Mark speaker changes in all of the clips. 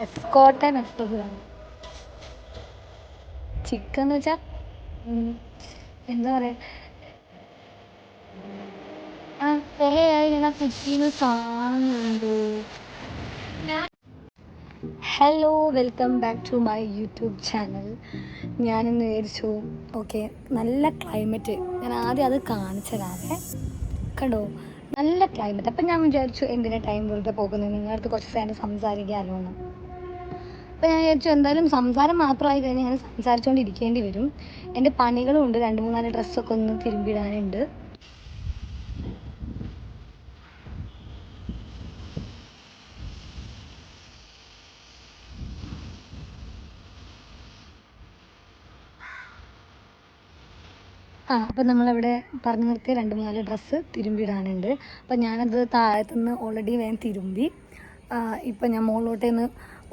Speaker 1: Escort and express chicken എന്ന് വെച്ചാൽ എന്താ പറയുക, കുറേ ആയി ഞാൻ കുക്കിങ് കാണുന്നുണ്ട്. Hello, welcome back to my YouTube channel. ഞാനിന്ന് വിചാരിച്ചു ഓക്കെ നല്ല ക്ലൈമറ്റ്, ഞാൻ ആദ്യം അത് കാണിച്ചതാവേ. കണ്ടോ, നല്ല ക്ലൈമറ്റ്. അപ്പം ഞാൻ വിചാരിച്ചു എന്തിനാ ടൈം വെറുതെ പോകുന്നത്, നിങ്ങളുടെ അടുത്ത് കുറച്ച് നേരം സംസാരിക്കാമല്ലോ എന്ന്. അപ്പോൾ ഞാൻ വിചാരിച്ചു എന്തായാലും സംസാരം മാത്രമായി കഴിഞ്ഞാൽ ഞാൻ സംസാരിച്ചുകൊണ്ടിരിക്കേണ്ടി വരും. എൻ്റെ പണികളും ഉണ്ട്, 2-3 ഡ്രസ്സൊക്കെ ഒന്ന് തിരുമ്പിടാനുണ്ട്. അപ്പം നമ്മളവിടെ പറഞ്ഞു നിർത്തി 2-3 ഡ്രസ്സ് തിരുമ്പിടാനുണ്ട്. അപ്പം ഞാനത് താഴത്തുനിന്ന് ഓൾറെഡി വേഗം തിരുമ്പി. ഇപ്പം ഞാൻ മുകളിലോട്ടേന്ന്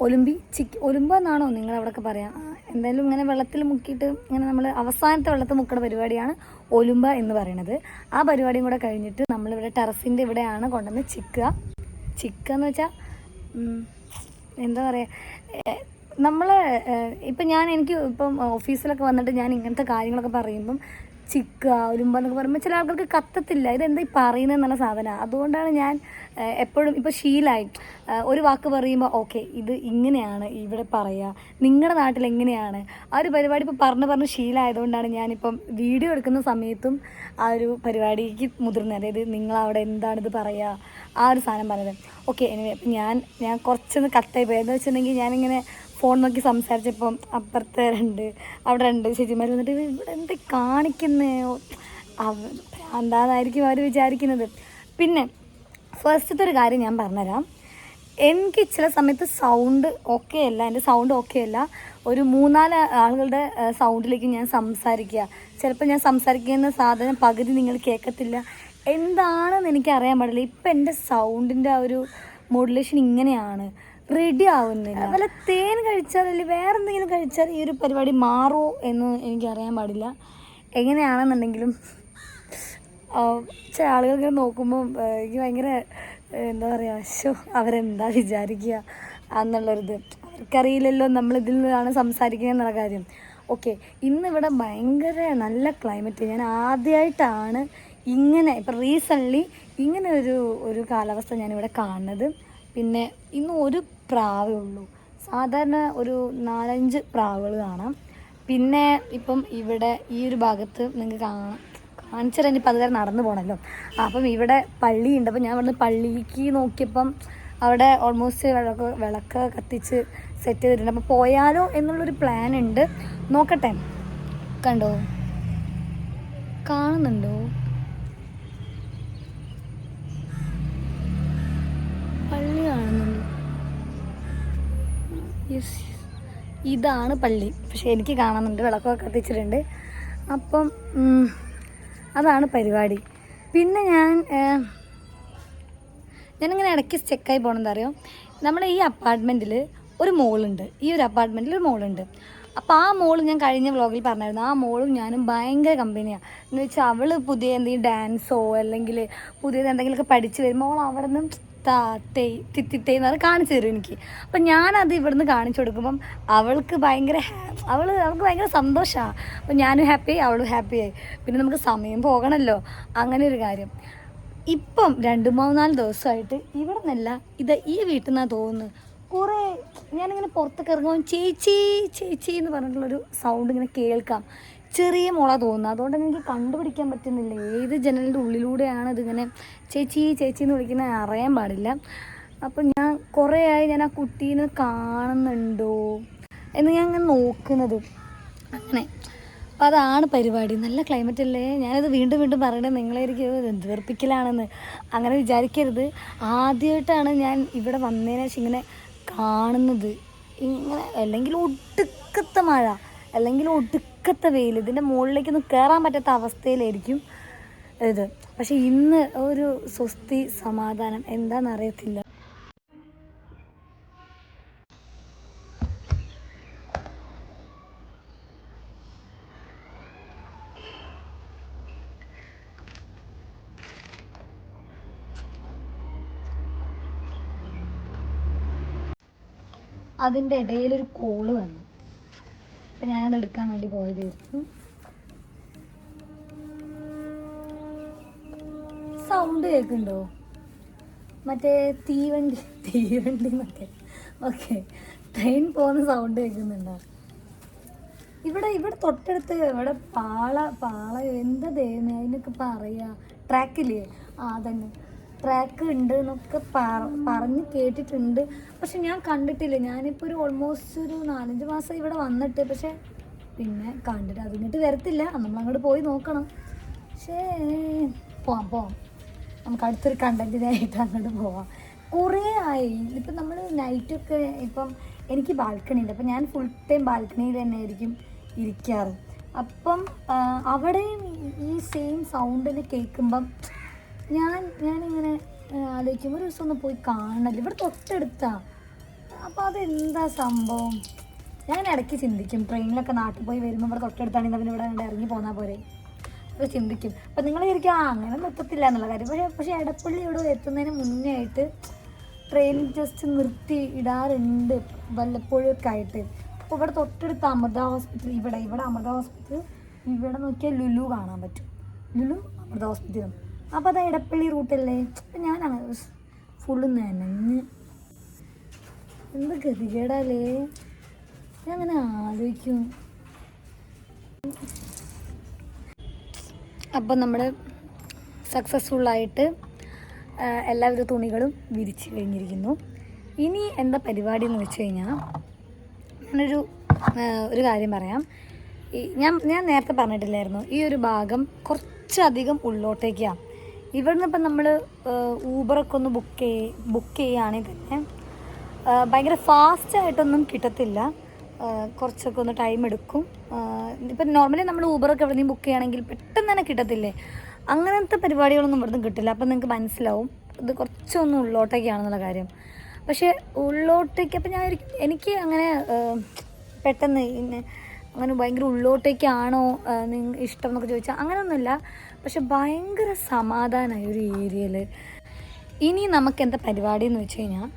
Speaker 1: ഒലുമ്പുക എന്നാണോ നിങ്ങളവിടെയൊക്കെ പറയാം, എന്തായാലും ഇങ്ങനെ വെള്ളത്തിൽ മുക്കിയിട്ട് ഇങ്ങനെ നമ്മൾ അവസാനത്തെ വെള്ളത്തിൽ മുക്കണ പരിപാടിയാണ് ഒലുമ്പ എന്ന് പറയുന്നത്. ആ പരിപാടിയും കൂടെ കഴിഞ്ഞിട്ട് നമ്മളിവിടെ ടെറസിൻ്റെ ഇവിടെയാണ് കൊണ്ടുവന്ന് ചിക്കുക എന്ന് വെച്ചാൽ എന്താ പറയുക, നമ്മൾ ഇപ്പം എനിക്ക് ഇപ്പം ഓഫീസിലൊക്കെ വന്നിട്ട് ഞാൻ ഇങ്ങനത്തെ കാര്യങ്ങളൊക്കെ പറയുമ്പം ചിക്കുക ഒലുമ്പ എന്നൊക്കെ പറയുമ്പോൾ ചില ആൾക്കാർക്ക് കത്തത്തില്ല, ഇതെന്താ ഈ പറയുന്നത് എന്നുള്ള സാധനമാണ്. അതുകൊണ്ടാണ് ഞാൻ എപ്പോഴും ഇപ്പോൾ ശീലമായി ഒരു വാക്ക് പറയുമ്പോൾ ഓക്കെ ഇത് ഇങ്ങനെയാണ് ഇവിടെ പറയുക, നിങ്ങളുടെ നാട്ടിൽ എങ്ങനെയാണ്, ആ ഒരു പരിപാടി ഇപ്പോൾ പറഞ്ഞ് ശീലമായതുകൊണ്ടാണ് ഞാനിപ്പം വീഡിയോ എടുക്കുന്ന സമയത്തും ആ ഒരു പരിപാടിക്ക് മുതിർന്നത്. അതായത് നിങ്ങളവിടെ എന്താണിത് പറയുക, ആ ഒരു സാധനം പറയുന്നത്. ഓക്കെ, എനിവേ ഞാൻ കുറച്ചൊന്ന് കട്ടായി പോയി. എന്താ വെച്ചിട്ടുണ്ടെങ്കിൽ ഞാനിങ്ങനെ ഫോൺ നോക്കി സംസാരിച്ചപ്പം അപ്പുറത്തെ അവിടെ ചേച്ചിമാർ വന്നിട്ട് ഇവിടെ എന്ത് കാണിക്കുന്നേ, എന്താണെന്നായിരിക്കും അവർ വിചാരിക്കുന്നത്. പിന്നെ ഫസ്റ്റത്തെ ഒരു കാര്യം ഞാൻ പറഞ്ഞുതരാം. എനിക്ക് ചില സമയത്ത് സൗണ്ട് ഓക്കെ അല്ല, എൻ്റെ സൗണ്ട് ഓക്കെ അല്ല. ഒരു 3-4 ആളുകളുടെ സൗണ്ടിലേക്ക് ഞാൻ സംസാരിക്കുക. ചിലപ്പോൾ ഞാൻ സംസാരിക്കുന്ന സാധനം പകുതി നിങ്ങൾ കേൾക്കത്തില്ല, എന്താണെന്ന് എനിക്ക് അറിയാൻ പാടില്ല. ഇപ്പം എൻ്റെ സൗണ്ടിൻ്റെ ആ ഒരു മോഡുലേഷൻ ഇങ്ങനെയാണ്, റെഡി ആവുന്നില്ല. അതുപോലെ തേൻ കഴിച്ചാൽ അല്ലെങ്കിൽ വേറെ എന്തെങ്കിലും കഴിച്ചാൽ ഈ ഒരു പരിപാടി മാറുമോ എന്ന് എനിക്കറിയാൻ പാടില്ല. എങ്ങനെയാണെന്നുണ്ടെങ്കിലും ചില ആളുകൾക്ക് നോക്കുമ്പോൾ എനിക്ക് ഭയങ്കര എന്താ പറയുക, അവരെന്താ വിചാരിക്കുക എന്നുള്ളൊരിത്. അവർക്കറിയില്ലല്ലോ നമ്മളിതിൽ നിന്നാണ് സംസാരിക്കുക എന്നുള്ള കാര്യം. ഓക്കെ, ഇന്നിവിടെ ഭയങ്കര നല്ല ക്ലൈമറ്റ്. ഞാൻ ആദ്യമായിട്ടാണ് ഇങ്ങനെ ഇപ്പം റീസെൻ്റ്ലി ഇങ്ങനെ ഒരു കാലാവസ്ഥ ഞാനിവിടെ കാണുന്നത്. പിന്നെ ഇന്ന് ഒരു പ്രാവേ ഉള്ളൂ, സാധാരണ ഒരു 4-5 പ്രാവുകൾ കാണാം. പിന്നെ ഇപ്പം ഇവിടെ ഈ ഒരു ഭാഗത്ത് നിങ്ങൾക്ക് കാണിച്ചു ഇപ്പം അതുവരെ നടന്നു പോകണമല്ലോ. അപ്പം ഇവിടെ പള്ളിയുണ്ട്. അപ്പം ഞാൻ ഇവിടുന്ന് പള്ളിക്ക് നോക്കിയപ്പം അവിടെ ഓൾമോസ്റ്റ് വിളക്ക് കത്തിച്ച് സെറ്റ് ചെയ്തിട്ടുണ്ട്. അപ്പോൾ പോയാലോ എന്നുള്ളൊരു പ്ലാൻ ഉണ്ട്, നോക്കട്ടെ. കണ്ടോ, കാണുന്നുണ്ടോ, പള്ളി കാണുന്നുണ്ട്. യെസ്, ഇതാണ് പള്ളി. പക്ഷെ എനിക്ക് കാണുന്നുണ്ട്, വിളക്കൊക്കെ കത്തിച്ചിട്ടുണ്ട്. അപ്പം അതാണ് പരിപാടി. പിന്നെ ഞാനിങ്ങനെ ഇടയ്ക്ക് സ്റ്റെക്കായി പോകണമെന്ന് അറിയോ, നമ്മുടെ ഈ അപ്പാർട്ട്മെൻറ്റിൽ ഒരു മോളുണ്ട്. അപ്പോൾ ആ മോള് ഞാൻ കഴിഞ്ഞ വ്ളോഗിൽ പറഞ്ഞായിരുന്നു, ആ മോളും ഞാനും ഭയങ്കര കമ്പനിയാണ്. എന്ന് വെച്ചാൽ അവൾ പുതിയ എന്തെങ്കിലും ഡാൻസോ അല്ലെങ്കിൽ പുതിയത് എന്തെങ്കിലുമൊക്കെ പഠിച്ച് വരുമ്പോൾ അവിടെ നിന്ന് തിത്തിത്തേന്ന് അത് കാണിച്ചു തരും എനിക്ക്. അപ്പം ഞാനത് ഇവിടുന്ന് കാണിച്ചു കൊടുക്കുമ്പം അവൾക്ക് ഭയങ്കര സന്തോഷമാണ്. അപ്പം ഞാനും ഹാപ്പിയായി, അവളും ഹാപ്പിയായി. പിന്നെ നമുക്ക് സമയം പോകണമല്ലോ, അങ്ങനെ ഒരു കാര്യം. ഇപ്പം 2-3-4 ദിവസമായിട്ട് ഇവിടെ നിന്നല്ല, ഈ വീട്ടിൽ നിന്നാണ് തോന്നുന്നു കുറേ ഞാനിങ്ങനെ പുറത്തൊക്കെ ഇറങ്ങുമ്പോൾ ചേച്ചി എന്ന് പറഞ്ഞിട്ടുള്ളൊരു സൗണ്ട് ഇങ്ങനെ കേൾക്കാം. ചെറിയ മോളാ തോന്നുന്നത്, അതുകൊണ്ട് എനിക്ക് കണ്ടുപിടിക്കാൻ പറ്റുന്നില്ല ഏത് ജനലിൻ്റെ ഉള്ളിലൂടെയാണ് ഇതിങ്ങനെ ചേച്ചി എന്ന് വിളിക്കുന്നത് അറിയാൻ പാടില്ല. അപ്പം ഞാൻ കുറേ ആയി ഞാൻ ആ കുട്ടീനെ കാണുന്നുണ്ടോ എന്ന് ഞാൻ ഇങ്ങനെ നോക്കുന്നത്. അങ്ങനെ അപ്പോൾ അതാണ് പരിപാടി. നല്ല ക്ലൈമറ്റ് അല്ലേ. ഞാനത് വീണ്ടും പറയണത് നിങ്ങളായിരിക്കും എന്ത് വെറുപ്പിക്കലാണെന്ന്, അങ്ങനെ വിചാരിക്കരുത്. ആദ്യമായിട്ടാണ് ഞാൻ ഇവിടെ വന്നതിന് ശേഷം ഇങ്ങനെ കാണുന്നത്. ഇങ്ങനെ അല്ലെങ്കിൽ ഒടുക്കത്തെ മഴ, അല്ലെങ്കിൽ ഒടുക്കത്തെ വെയിൽ, ഇതിൻ്റെ മുകളിലേക്കൊന്നും കയറാൻ പറ്റാത്ത അവസ്ഥയിലായിരിക്കും ഇത്. പക്ഷെ ഇന്ന് ഒരു സ്വസ്തി സമാധാനം, എന്താണെന്നറിയത്തില്ല. അതിൻ്റെ ഇടയിലൊരു കോള് വന്നു. അപ്പം ഞാനത് എടുക്കാൻ വേണ്ടി പോയതായിരുന്നു. സൗണ്ട് കേൾക്കുന്നുണ്ടോ? മറ്റേ തീവണ്ടി എന്നൊക്കെ. ഓക്കെ, ട്രെയിൻ പോകുന്ന സൗണ്ട് കേൾക്കുന്നുണ്ടോ? ഇവിടെ തൊട്ടടുത്ത് ഇവിടെ പാള എന്താ ദൈവമേ അതിനൊക്കെ പറയുക, ട്രാക്കില്ലേ? അതന്നെ, ട്രാക്ക് ഉണ്ട് എന്നൊക്കെ പറഞ്ഞ് കേട്ടിട്ടുണ്ട്. പക്ഷെ ഞാൻ കണ്ടിട്ടില്ല. ഞാനിപ്പോൾ ഓൾമോസ്റ്റ് ഒരു 4-5 മാസം ഇവിടെ വന്നിട്ട്, പക്ഷെ പിന്നെ കണ്ടിട്ട് അതിങ്ങോട്ട് വരത്തില്ല. നമ്മളങ്ങോട്ട് പോയി നോക്കണം. പക്ഷേ പോവാം നമുക്ക് അടുത്തൊരു കണ്ടൻറ്റിനായിട്ട് അങ്ങോട്ട് പോവാം. കുറേ ആയി ഇപ്പം നമ്മൾ നൈറ്റൊക്കെ. ഇപ്പം എനിക്ക് ബാൽക്കണി ഉണ്ട്, അപ്പം ഞാൻ ഫുൾ ടൈം ബാൽക്കണിയിൽ തന്നെ ആയിരിക്കും ഇരിക്കാറ്. അപ്പം അവിടെയും ഈ സെയിം സൗണ്ടിന് കേൾക്കുമ്പം ഞാനിങ്ങനെ ആലോചിക്കും, ഒരു ദിവസം ഒന്ന് പോയി കാണണല്ലോ, ഇവിടെ തൊട്ടടുത്താണ്. അപ്പോൾ അതെന്താ സംഭവം? ഞാൻ ഇടയ്ക്ക് ചിന്തിക്കും, ട്രെയിനിലൊക്കെ നാട്ടിൽ പോയി വരുമ്പോൾ ഇവിടെ തൊട്ടടുത്താണെങ്കിൽ അവൻ ഇവിടെ ഇറങ്ങി പോന്നാൽ പോരെ, അപ്പോൾ ചിന്തിക്കും. അപ്പം നിങ്ങൾ ശരിക്കും അങ്ങനെ നിർത്തത്തില്ല എന്നുള്ള കാര്യം. പക്ഷേ എടപ്പള്ളി ഇവിടെ എത്തുന്നതിന് മുന്നേ ആയിട്ട് ട്രെയിൻ ജസ്റ്റ് നിർത്തി ഇടാറുണ്ട് വല്ലപ്പോഴും ഒക്കെ ആയിട്ട്. അപ്പോൾ ഇവിടെ തൊട്ടടുത്ത് അമൃത ഹോസ്പിറ്റൽ, ഇവിടെ അമൃത ഹോസ്പിറ്റൽ, ഇവിടെ നോക്കിയാൽ ലുലു കാണാൻ പറ്റും. ലുലു അമൃത ഹോസ്പിറ്റലും. അപ്പോൾ അത് എടപ്പള്ളി റൂട്ടല്ലേ. അപ്പം ഞാനങ്ങനെ ഫുള്ള് നനഞ്ഞ് എന്ത് ഗതികേടാലേ. ഞാൻ അങ്ങനെ ആലോചിക്കും. അപ്പം നമ്മൾ സക്സസ്ഫുള്ളായിട്ട് എല്ലാവിധ തുണികളും വിരിച്ച് കഴിഞ്ഞിരിക്കുന്നു. ഇനി എന്താ പരിപാടി എന്ന് വെച്ച് കഴിഞ്ഞാൽ, ഒരു കാര്യം പറയാം. ഞാൻ നേരത്തെ പറഞ്ഞിട്ടില്ലായിരുന്നു, ഈ ഒരു ഭാഗം കുറച്ചധികം ഉള്ളോട്ടേക്കാണ്. ഇവിടുന്ന് ഇപ്പം നമ്മൾ ഊബറൊക്കെ ഒന്ന് ബുക്ക് ചെയ്യുകയാണെങ്കിൽ തന്നെ ഭയങ്കര ഫാസ്റ്റായിട്ടൊന്നും കിട്ടത്തില്ല. കുറച്ചൊക്കെ ഒന്ന് ടൈം എടുക്കും. ഇപ്പം നോർമലി നമ്മൾ ഊബറൊക്കെ എവിടെ നിന്ന് ബുക്ക് ചെയ്യുകയാണെങ്കിൽ പെട്ടെന്ന് തന്നെ കിട്ടത്തില്ലേ, അങ്ങനത്തെ പരിപാടികളൊന്നും ഇവിടുന്ന് കിട്ടില്ല. അപ്പം നിങ്ങൾക്ക് മനസ്സിലാവും ഇത് കുറച്ചൊന്നും ഉള്ളോട്ടേക്കാണെന്നുള്ള കാര്യം. പക്ഷേ ഉള്ളോട്ടേക്ക് അപ്പം എനിക്ക് അങ്ങനെ പെട്ടെന്ന് അങ്ങനെ ഭയങ്കര ഉള്ളോട്ടേക്കാണോ ഇഷ്ടം എന്നൊക്കെ ചോദിച്ചാൽ അങ്ങനെയൊന്നുമില്ല. പക്ഷെ ഭയങ്കര സമാധാനമായ ഒരു ഏരിയയിൽ. ഇനി നമുക്ക് എന്താ പരിപാടി എന്ന് വെച്ച് കഴിഞ്ഞാൽ,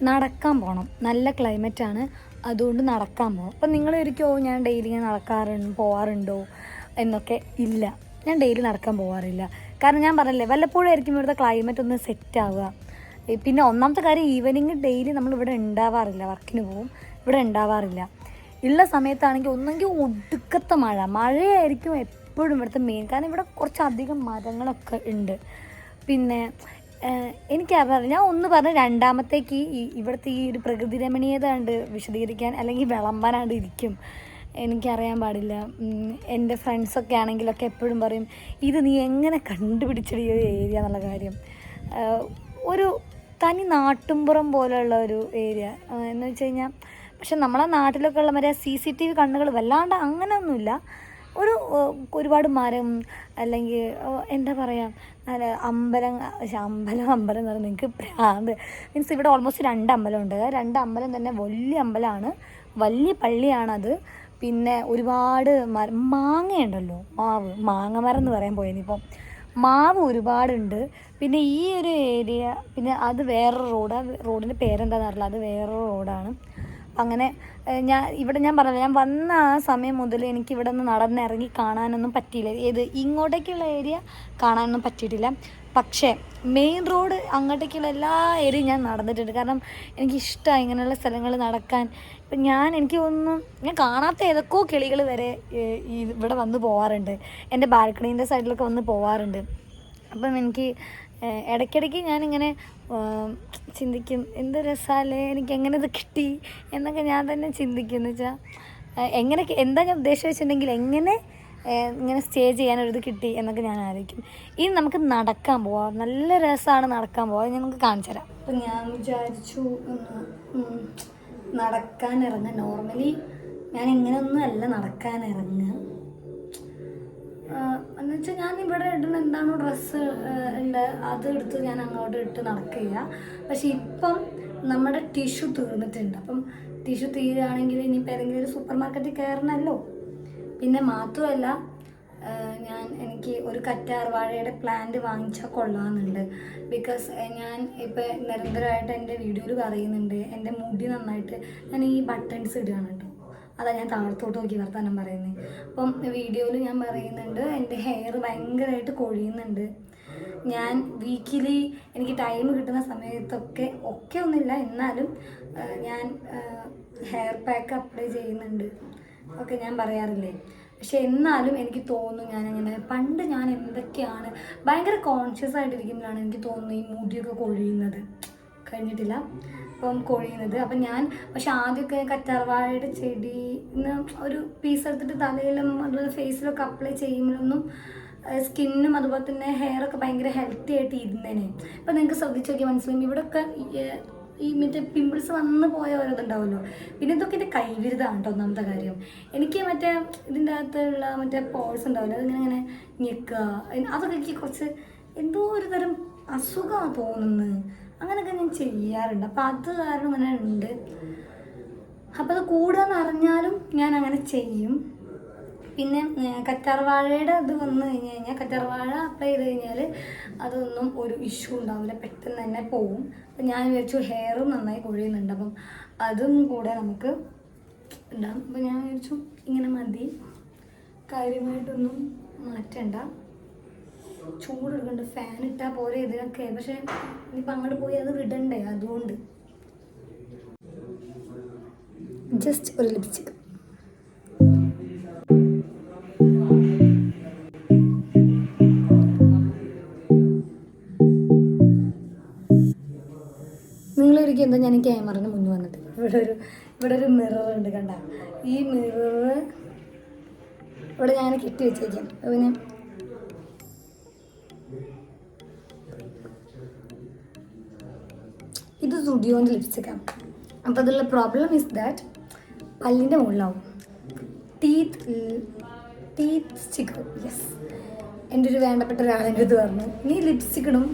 Speaker 1: നടക്കാൻ പോകണം. നല്ല ക്ലൈമറ്റാണ്, അതുകൊണ്ട് നടക്കാൻ പോകും. അപ്പം നിങ്ങൾ ഒരിക്കലും ഞാൻ ഡെയിലി ഇങ്ങനെ പോകാറുണ്ടോ എന്നൊക്കെ. ഇല്ല, ഞാൻ ഡെയിലി നടക്കാൻ പോകാറില്ല. കാരണം ഞാൻ പറഞ്ഞില്ലേ, വല്ലപ്പോഴും ആയിരിക്കും ഇവിടുത്തെ ക്ലൈമറ്റ് ഒന്ന് സെറ്റ് ആവുക. പിന്നെ ഒന്നാമത്തെ കാര്യം, ഈവനിങ് ഡെയിലി നമ്മളിവിടെ ഉണ്ടാവാറില്ല. വർക്കിന് പോവും, ഇവിടെ ഉണ്ടാവാറില്ല. ഉള്ള സമയത്താണെങ്കിൽ ഒന്നെങ്കിൽ ഒടുക്കത്തെ മഴയായിരിക്കും എപ്പോഴും ഇവിടുത്തെ മെയിൻ. കാരണം ഇവിടെ കുറച്ചധികം മരങ്ങളൊക്കെ ഉണ്ട്. പിന്നെ എനിക്കറിയാം, ഞാൻ ഒന്ന് പറഞ്ഞ രണ്ടാമത്തേക്ക് ഇവിടുത്തെ ഈ ഒരു പ്രകൃതി രമണീയത കണ്ട് വിശദീകരിക്കാൻ അല്ലെങ്കിൽ വിളമ്പാനാണ്ട് ഇരിക്കും. എനിക്കറിയാൻ പാടില്ല. എൻ്റെ ഫ്രണ്ട്സൊക്കെ ആണെങ്കിലൊക്കെ എപ്പോഴും പറയും, ഇത് നീ എങ്ങനെ കണ്ടുപിടിച്ചത് ഈ ഒരു ഏരിയ എന്നുള്ള കാര്യം. ഒരു തനി നാട്ടുംപുറം പോലെയുള്ള ഒരു ഏരിയ എന്ന് വെച്ച് കഴിഞ്ഞാൽ. പക്ഷെ നമ്മളെ നാട്ടിലൊക്കെ ഉള്ള മറ്റേ CCTV കണ്ണുകൾ വല്ലാണ്ട് അങ്ങനെയൊന്നുമില്ല. ഒരുപാട് മരം, അല്ലെങ്കിൽ എന്താ പറയുക, അമ്പലം എന്ന് പറഞ്ഞാൽ നിങ്ങൾക്ക് ഭ്രാന്ത്. മീൻസ് ഇവിടെ ഓൾമോസ്റ്റ് 2 അമ്പലമുണ്ട്. 2 അമ്പലം തന്നെ വലിയ അമ്പലമാണ്, വലിയ പള്ളിയാണത്. പിന്നെ ഒരുപാട് മാങ്ങയുണ്ടല്ലോ, മാങ്ങ മരം എന്ന് പറയാൻ പോയതിനിപ്പം മാവ് ഒരുപാടുണ്ട്. പിന്നെ ഈ ഒരു ഏരിയ, പിന്നെ അത് വേറൊരു റോഡിൻ്റെ പേരെന്താണെന്ന് അറിയില്ല, അത് വേറൊരു റോഡാണ്. അങ്ങനെ ഞാൻ പറഞ്ഞില്ല, ഞാൻ വന്ന ആ സമയം മുതൽ എനിക്ക് ഇവിടെ നിന്ന് നടന്നിറങ്ങി കാണാനൊന്നും പറ്റിയില്ല. ഇങ്ങോട്ടേക്കുള്ള ഏരിയ കാണാനൊന്നും പറ്റിയിട്ടില്ല. പക്ഷേ മെയിൻ റോഡ് അങ്ങോട്ടേക്കുള്ള എല്ലാ ഏരിയയും ഞാൻ നടന്നിട്ടുണ്ട്. കാരണം എനിക്കിഷ്ടമാണ് ഇങ്ങനെയുള്ള സ്ഥലങ്ങൾ നടക്കാൻ. ഇപ്പം എനിക്ക് തോന്നുന്നു, ഞാൻ കാണാത്ത ഏതൊക്കെയോ കിളികൾ വരെ ഇവിടെ വന്ന് പോകാറുണ്ട്. എൻ്റെ ബാൽക്കണീൻ്റെ സൈഡിലൊക്കെ വന്ന് പോകാറുണ്ട്. അപ്പം എനിക്ക് ഇടയ്ക്കിടയ്ക്ക് ഞാനിങ്ങനെ ചിന്തിക്കും, എന്ത് രസമല്ലേ, എനിക്ക് എങ്ങനെ ഇത് കിട്ടി എന്നൊക്കെ ഞാൻ തന്നെ ചിന്തിക്കും. എന്ന് വെച്ചാൽ എന്താ ഞാൻ ഉദ്ദേശിച്ച് വെച്ചിട്ടുണ്ടെങ്കിൽ, ഇങ്ങനെ സ്റ്റേ ചെയ്യാനൊരിത് കിട്ടി എന്നൊക്കെ ഞാൻ ആലോചിക്കും. ഇനി നമുക്ക് നടക്കാൻ പോവാം. നല്ല രസമാണ് നടക്കാൻ പോവാം. ഞാൻ നമുക്ക് കാണിച്ചു തരാം. അപ്പം ഞാൻ വിചാരിച്ചു നടക്കാൻ ഇറങ്ങാൻ. നോർമലി ഞാൻ ഇങ്ങനെയൊന്നും അല്ല നടക്കാൻ ഇറങ്ങുക. എന്ന് വെച്ചാൽ ഞാൻ ഇവിടെ ഇടുന്ന എന്താണോ ഡ്രസ്സ് ഉണ്ട് അതെടുത്ത് ഞാൻ അങ്ങോട്ട് ഇട്ട് നടക്കുക. പക്ഷെ ഇപ്പം നമ്മുടെ ടിഷ്യൂ തീർന്നിട്ടുണ്ട്. അപ്പം ടിഷ്യൂ തീരുകയാണെങ്കിൽ ഇനിയിപ്പോൾ ഏതെങ്കിലും ഒരു സൂപ്പർ മാർക്കറ്റിൽ കയറണമല്ലോ. പിന്നെ മാത്രമല്ല, എനിക്ക് ഒരു കറ്റാർ വാഴയുടെ പ്ലാന്റ് വാങ്ങിച്ചാൽ കൊള്ളാമെന്നുണ്ട്. ബിക്കോസ് ഞാൻ ഇപ്പോൾ നിരന്തരമായിട്ട് എൻ്റെ വീഡിയോയിൽ പറയുന്നുണ്ട് എൻ്റെ മുടി നന്നായിട്ട് ഞാൻ ഈ ബട്ടൺസ് ഇടുകയാണ് കേട്ടോ. അതാണ് ഞാൻ താഴത്തോട്ട് നോക്കി വർത്താനം പറയുന്നത്. അപ്പം വീഡിയോയിൽ ഞാൻ പറയുന്നുണ്ട് എൻ്റെ ഹെയർ ഭയങ്കരമായിട്ട് കൊഴിയുന്നുണ്ട്. ഞാൻ വീക്കിലി എനിക്ക് ടൈം കിട്ടുന്ന സമയത്തൊക്കെ ഒന്നുമില്ല, എന്നാലും ഞാൻ ഹെയർ പാക്ക് അപ്ലൈ ചെയ്യുന്നുണ്ട് ഒക്കെ ഞാൻ പറയാറില്ലേ. പക്ഷെ എന്നാലും എനിക്ക് തോന്നുന്നു ഞാനങ്ങനെ പണ്ട് ഞാൻ എന്തൊക്കെയാണ് ഭയങ്കര കോൺഷ്യസ് ആയിട്ടിരിക്കുമ്പോഴാണ് എനിക്ക് തോന്നുന്നു ഈ മുടിയൊക്കെ കൊഴിയുന്നത്. കഴിഞ്ഞിട്ടില്ല അപ്പം കൊഴിയുന്നത്. അപ്പം ഞാൻ പക്ഷെ ആദ്യമൊക്കെ കറ്റാർവാഴയുടെ ചെടിന്ന് ഒരു പീസ് എടുത്തിട്ട് തലയിലും അതുപോലെ ഫേസിലൊക്കെ അപ്ലൈ ചെയ്യുമ്പോഴൊന്നും സ്കിന്നും അതുപോലെ തന്നെ ഹെയറൊക്കെ ഭയങ്കര ഹെൽത്തി ആയിട്ട് ഇരുന്നേനെ. ഇപ്പം നിങ്ങൾക്ക് ശ്രദ്ധിച്ച് നോക്കിയാൽ മനസ്സിലാവും ഇവിടെയൊക്കെ ഈ മറ്റേ പിമ്പിൾസ് വന്ന് പോയ ഓരോതുണ്ടാവുമല്ലോ. പിന്നെ ഇതൊക്കെ എൻ്റെ കൈവിരുതാണ് കേട്ടോ ഒന്നാമത്തെ കാര്യം. എനിക്ക് മറ്റേ ഇതിൻ്റെ അകത്തുള്ള മറ്റേ പോൾസ് ഉണ്ടാവില്ല, അതിങ്ങനെ ഇങ്ങനെ ഞെക്കുക, അതൊക്കെ എനിക്ക് കുറച്ച് എന്തോ ഒരു തരം അസുഖമാണ് തോന്നുന്നത്. അങ്ങനെയൊക്കെ ഞാൻ ചെയ്യാറുണ്ട്. അപ്പം അത് കാരണം അങ്ങനെ ഉണ്ട്. അപ്പം അത് കൂടുതലെന്ന് അറിഞ്ഞാലും ഞാൻ അങ്ങനെ ചെയ്യും. പിന്നെ കറ്റാർവാഴയുടെ ഇത് വന്നു കഴിഞ്ഞ് കഴിഞ്ഞാൽ കറ്റാർവാഴ അപ്ലൈ ചെയ്ത് കഴിഞ്ഞാൽ അതൊന്നും ഒരു ഇഷ്യൂ ഉണ്ടാവില്ല, പെട്ടെന്ന് തന്നെ പോവും. അപ്പം ഞാൻ വിചാരിച്ചു ഹെയറും നന്നായി കൊഴിയുന്നുണ്ട്, അപ്പം അതും കൂടെ നമുക്ക് ഇടാം. അപ്പം ഞാൻ വിചാരിച്ചു ഇങ്ങനെ മതി, കാര്യമായിട്ടൊന്നും മാറ്റണ്ട. ചൂടെടുക്കണ്ട, ഫാൻ ഇട്ടാൽ പോലെ ഇതിനൊക്കെ. പക്ഷെ ഇനിയിപ്പോൾ അങ്ങോട്ട് പോയി അത് വിടണ്ടേ, അതുകൊണ്ട് ജസ്റ്റ് ഒരു ലിപ്സ്റ്റിക്. നിങ്ങളൊരിക്കും എന്താ ഞാൻ ക്യാമറന് മുന്നിൽ വന്നിട്ട് ഇവിടെ ഒരു മിറർ ഉണ്ട് കണ്ട. ഈ മിറർ ഇവിടെ ഞാൻ കെട്ടി വെച്ചേക്കാം. പിന്നെ ഇത് സുഡിയോൻ്റെ ലിപ്സ്റ്റിക്കാണ്. അപ്പോൾ അതിലുള്ള പ്രോബ്ലം ഇസ് ദാറ്റ് പല്ലിൻ്റെ മുകളിലാവും. Teeth sticker. യെസ്, എൻ്റെ ഒരു വേണ്ടപ്പെട്ട ഒരാളെൻ്റെ ഇത് പറഞ്ഞു നീ ലിപ്സ്റ്റിക് ഇടും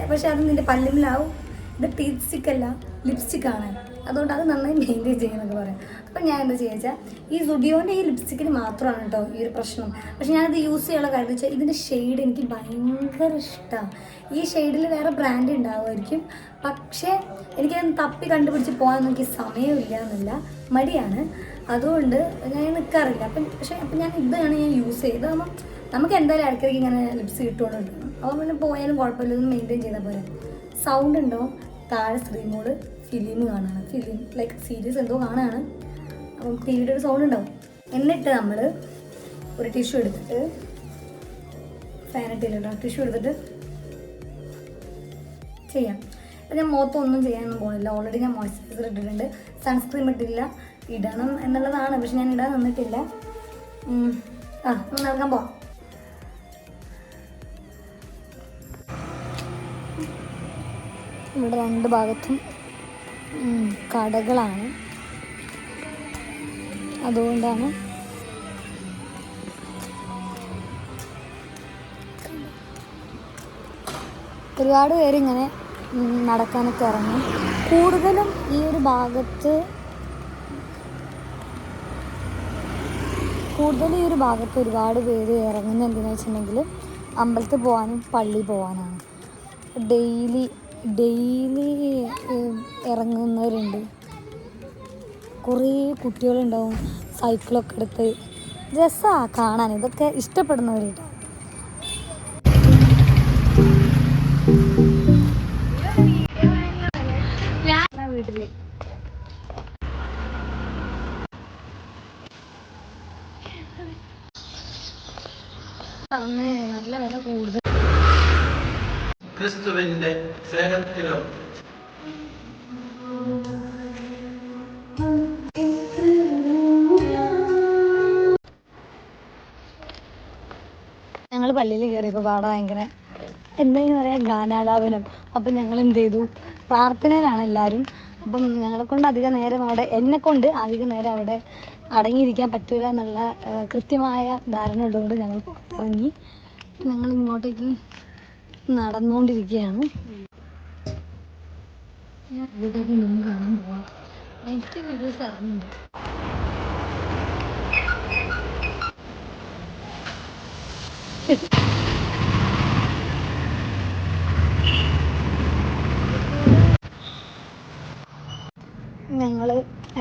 Speaker 1: പക്ഷെ അത് നിൻ്റെ പല്ലിലാവും, ഇത് ടീത്ത് സ്റ്റിക്കല്ല ലിപ്സ്റ്റിക്കാണ്, അതുകൊണ്ട് അത് നന്നായി മെയിൻറ്റെയിൻ ചെയ്യുമെന്നൊക്കെ പറയാം. അപ്പം ഞാൻ എന്താ ചെയ്യുക, ഈ സുഡിയോൻ്റെ ഈ ലിപ്സ്റ്റിക്കിന് മാത്രമാണ് കേട്ടോ ഈ ഒരു പ്രശ്നം. പക്ഷെ ഞാനത് യൂസ് ചെയ്യാനുള്ള കാര്യം വെച്ചാൽ ഇതിൻ്റെ ഷെയ്ഡ് എനിക്ക് ഭയങ്കര ഇഷ്ടമാണ്. ഈ ഷെയ്ഡിൽ വേറെ ബ്രാൻഡ് ഉണ്ടാവുമായിരിക്കും, പക്ഷേ എനിക്കത് തപ്പി കണ്ടുപിടിച്ച് പോകാനൊന്നും എനിക്ക് സമയമില്ല എന്നല്ല, മടിയാണ്. അതുകൊണ്ട് ഞാൻ നിൽക്കാറില്ല. അപ്പം ഞാൻ ഇതാണ് ഞാൻ യൂസ് ചെയ്തതാകുമ്പം നമുക്ക് എന്തായാലും ഇടയ്ക്കിടയ്ക്ക് ഇങ്ങനെ ലിപ്സ്റ്റിക് ഇട്ടുകൊണ്ട് അപ്പം പിന്നെ പോയാലും കുഴപ്പമില്ല, ഇതൊന്നും മെയിൻറ്റെയിൻ ചെയ്താൽ പോലെ. സൗണ്ട് ഉണ്ടോ? താഴെ സ്ക്രീനോട് ഫിലിം കാണാണ്, ഫിലിം ലൈക്ക് സീരീസ് എന്തോ കാണാണ്. അപ്പം ടി വിയുടെ ഒരു സൗണ്ട് ഉണ്ടാവും. എന്നിട്ട് നമ്മൾ ഒരു ടിഷ്യൂ എടുത്തിട്ട്, ഫാൻ ഇട്ടില്ല, ടിഷ്യൂ എടുത്തിട്ട് ചെയ്യാം. അപ്പം ഞാൻ മുഖത്തൊന്നും ചെയ്യാനൊന്നും പോകുന്നില്ല. ഓൾറെഡി ഞാൻ മോയ്സ്ചറൈസർ ഇട്ടിട്ടുണ്ട്, സൺസ്ക്രീം ഇട്ടില്ല. ഇടണം എന്നുള്ളതാണ്, പക്ഷെ ഞാൻ ഇടാൻ നിന്നിട്ടില്ല. നടക്കാൻ പോവാം. ഇവിടെ രണ്ട് ഭാഗത്തും കടകളാണ്, അതുകൊണ്ടാണ് ഒരുപാട് പേരിങ്ങനെ നടക്കാനൊക്കെ ഇറങ്ങും. കൂടുതലും ഈ ഒരു ഭാഗത്ത് ഒരുപാട് പേര് ഇറങ്ങുന്നത് എന്തിനാ വെച്ചിട്ടുണ്ടെങ്കിൽ അമ്പലത്തിൽ പോകാനും പള്ളിയിൽ പോകാനാണ്. ഡെയിലി ഇറങ്ങുന്നവരുണ്ട്. കുറേ കുട്ടികളുണ്ടാവും സൈക്കിളൊക്കെ എടുത്ത്. രസമാണ് കാണാൻ, ഇതൊക്കെ ഇഷ്ടപ്പെടുന്നവരുണ്ട്. വീട്ടിൽ നല്ല വില കൂടുതൽ. ക്രിസ്തുവിന്റെ സ്നേഹത്തിലോ ഞങ്ങൾ പള്ളിയിൽ കയറിയപ്പോൾ പാടെ ഭയങ്കര എന്താന്ന് പറയാ ഗാനാലാപനം. അപ്പം ഞങ്ങൾ എന്ത് ചെയ്തു, പ്രാർത്ഥനയിലാണ് എല്ലാവരും. അപ്പം എന്നെക്കൊണ്ട് അധികം നേരം അവിടെ അടങ്ങിയിരിക്കാൻ പറ്റില്ല എന്നുള്ള കൃത്യമായ ധാരണ ഉള്ളതുകൊണ്ട് ഞങ്ങൾ ഇറങ്ങി. ഞങ്ങൾ ഇങ്ങോട്ടേക്ക് നടന്നുകൊണ്ടിരിക്കുകയാണ്. ഞാൻ വീഡിയോസ് കാണാൻ പോവാം. നെക്സ്റ്റ് വീഡിയോസ് ഇറങ്ങുന്നുണ്ട്.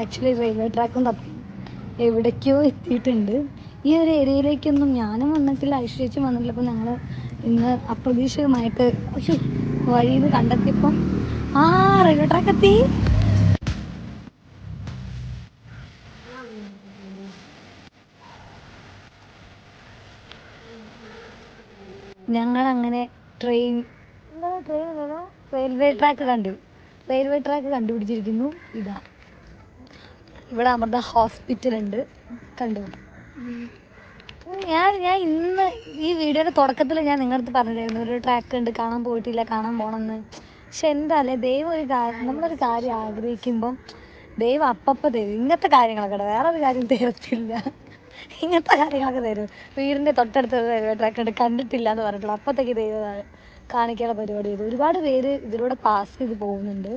Speaker 1: ആക്ച്വലി റെയിൽവേ ട്രാക്കും തപ്പി എവിടേക്കോ എത്തിയിട്ടുണ്ട്. ഈ ഒരു ഏരിയയിലേക്കൊന്നും ഞാനും വന്നിട്ടില്ല, ഐശ്വര്യച്ചും വന്നിട്ടില്ല. അപ്പോൾ ഞങ്ങൾ ഇന്ന് അപ്രതീക്ഷിതമായിട്ട് വഴിയിൽ നിന്ന് കണ്ടെത്തിയപ്പം റെയിൽവേ ട്രാക്ക് എത്തി. ഞങ്ങളങ്ങനെ റെയിൽവേ ട്രാക്ക് കണ്ടുപിടിച്ചിരിക്കുന്നു. ഇവിടെ അമൃത ഹോസ്പിറ്റലുണ്ട്, കണ്ടു. ഞാൻ ഇന്ന് ഈ വീഡിയോയുടെ തുടക്കത്തിൽ ഞാൻ നിങ്ങളുടെ അടുത്ത് പറഞ്ഞിട്ടുണ്ടായിരുന്നു ഒരു ട്രാക്ക് ഉണ്ട്, കാണാൻ പോയിട്ടില്ല, കാണാൻ പോകണമെന്ന്. പക്ഷെ എന്താ അല്ലേ, ദൈവം നമ്മളൊരു കാര്യം ആഗ്രഹിക്കുമ്പം ദൈവം അപ്പപ്പം തരും. ഇങ്ങനത്തെ കാര്യങ്ങളൊക്കെ വേറൊരു കാര്യം തരത്തില്ല, ഇങ്ങനത്തെ കാര്യങ്ങളൊക്കെ തരും. വീടിൻ്റെ തൊട്ടടുത്ത് റെയിൽവേ ട്രാക്ക് ഉണ്ട്, കണ്ടിട്ടില്ല എന്ന് പറഞ്ഞിട്ടുള്ളൂ, അപ്പോഴത്തേക്ക് ദൈവം കാണിക്കാനുള്ള പരിപാടി ചെയ്തു. ഒരുപാട് പേര് ഇതിലൂടെ പാസ് ചെയ്ത് പോകുന്നുണ്ട്.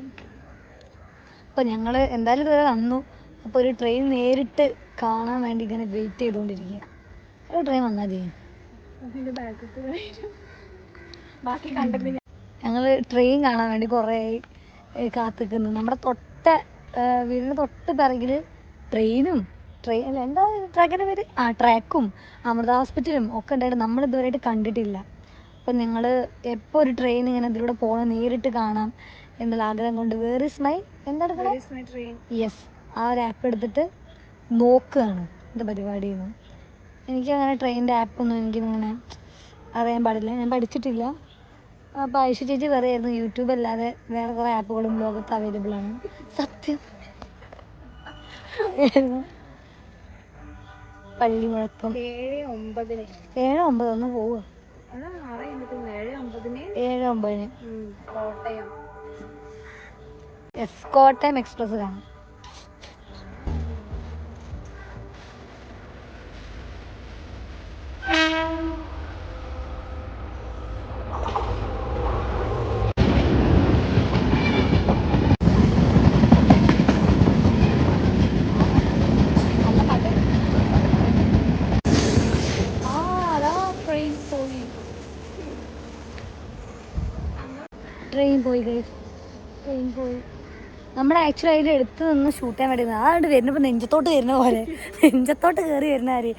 Speaker 1: അപ്പോൾ ഞങ്ങൾ എന്തായാലും ഇതുവരെ വന്നു. അപ്പോൾ ഒരു ട്രെയിൻ നേരിട്ട് കാണാൻ വേണ്ടി ഇങ്ങനെ വെയിറ്റ് ചെയ്തുകൊണ്ടിരിക്കുക. ഒരു ട്രെയിൻ വന്നാൽ ബാക്കി കണ്ടിട്ട് ഞങ്ങൾ ട്രെയിൻ കാണാൻ വേണ്ടി കുറേ കാത്തിക്കുന്നു. നമ്മുടെ വീടിന് തൊട്ട് പിറകിൽ ട്രെയിനും എന്താ ട്രാക്കിൻ്റെ പേര്, ട്രാക്കും അമൃത ഹോസ്പിറ്റലും ഒക്കെ ഉണ്ടായിട്ട് നമ്മൾ ഇതുവരെയായിട്ട് കണ്ടിട്ടില്ല. അപ്പം ഞങ്ങൾ എപ്പോൾ ഒരു ട്രെയിൻ ഇങ്ങനെ ഇതിലൂടെ പോകണം, നേരിട്ട് കാണാം എന്നുള്ള ആഗ്രഹം കൊണ്ട് where is my train, yes, ആ ഒരു ആപ്പ് എടുത്തിട്ട് നോക്കുകയാണ് എന്താ പരിപാടിയെന്ന്. എനിക്കങ്ങനെ ട്രെയിനിൻ്റെ ആപ്പൊന്നും എനിക്കിങ്ങനെ അറിയാൻ പാടില്ല, ഞാൻ പഠിച്ചിട്ടില്ല. അപ്പോൾ ഐഷ ചേച്ചി പറയായിരുന്നു യൂട്യൂബ് അല്ലാതെ വേറെ കുറേ ആപ്പുകളും ലോകത്ത് അവൈലബിൾ ആണ്. സത്യം. പള്ളിമുഴക്കം 7:09 ഒന്ന് പോവുക, 7:09 കോട്ടയം എക്സ്പ്രസ് കാണാം. ട്രെയിൻ പോയി. നമ്മുടെ ആക്ച്വലി അതിൽ എടുത്ത് നിന്ന് ഷൂട്ട് ചെയ്യാൻ വേണ്ടി അതുകൊണ്ട് വരുന്നപ്പോൾ നെഞ്ചത്തോട്ട് വരുന്ന പോലെ നെഞ്ചത്തോട്ട് കയറി വരുന്ന ആര്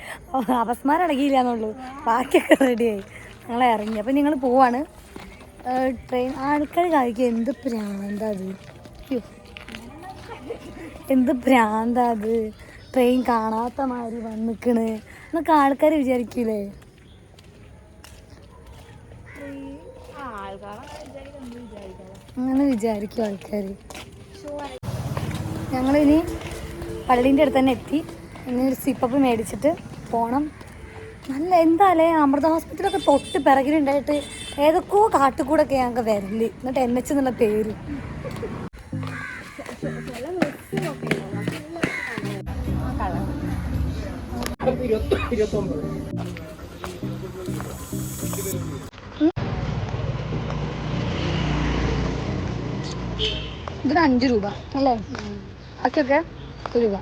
Speaker 1: അപസ്മാരം അടങ്ങിയില്ല എന്നുള്ളൂ, ബാക്കിയൊക്കെ റെഡിയായി. ഞങ്ങൾ ഇറങ്ങി. അപ്പം നിങ്ങൾ പോവാണ്. ട്രെയിൻ ആൾക്കാർ കാണിക്കുക എന്ത് ഭ്രാന്താ അത്, എന്ത് ഭ്രാന്താ അത്, ട്രെയിൻ കാണാത്ത മാതിരി വന്നിക്കണ് എന്നൊക്കെ ആൾക്കാർ വിചാരിക്കൂലേ. അങ്ങനെ വിചാരിക്കും ആൾക്കാർ. ഞങ്ങളിനി പള്ളീൻ്റെ അടുത്ത് തന്നെ എത്തി. ഇനി ഒരു സിപ്പപ്പ് മേടിച്ചിട്ട് പോകണം. നല്ല എന്തായാലേ അമൃത ഹോസ്പിറ്റലൊക്കെ തൊട്ട് പിറകിലുണ്ടായിട്ട് ഏതൊക്കെയോ കാട്ടുകൂടൊക്കെ ഞങ്ങൾക്ക് വരല്, എന്നിട്ട് NH എന്നുള്ള പേര്. ഇതിന് 5 രൂപ അല്ലേ, ബാക്കിയൊക്കെ 1 രൂപ.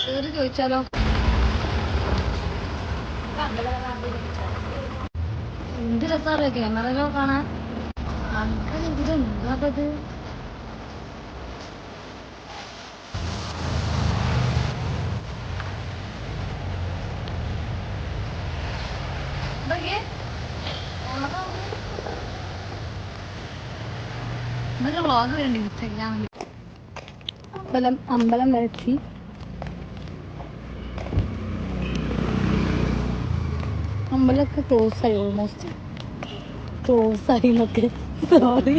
Speaker 1: പേര് ചോദിച്ചാലോ, എന്ത് രസാറിയോ ക്യാമറയിലോ കാണാൻ. ആൾക്കാർ ഇതിൽ എന്താണത്, ഇതൊക്കെ വ്ളോഗ് വേണ്ടി ഇൻസ്റ്റാഗ്രാമിൽ. അമ്പലം വരച്ചി. അമ്പലമൊക്കെ ക്ലോസ് ആയി, ഓൾമോസ്റ്റ് ക്ലോസ് ആയി എന്നൊക്കെ, സോറി.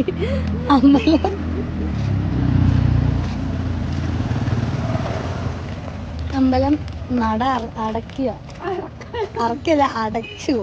Speaker 1: അമ്പലം നട അടക്കിയ അടക്കല്ല, അടച്ചു.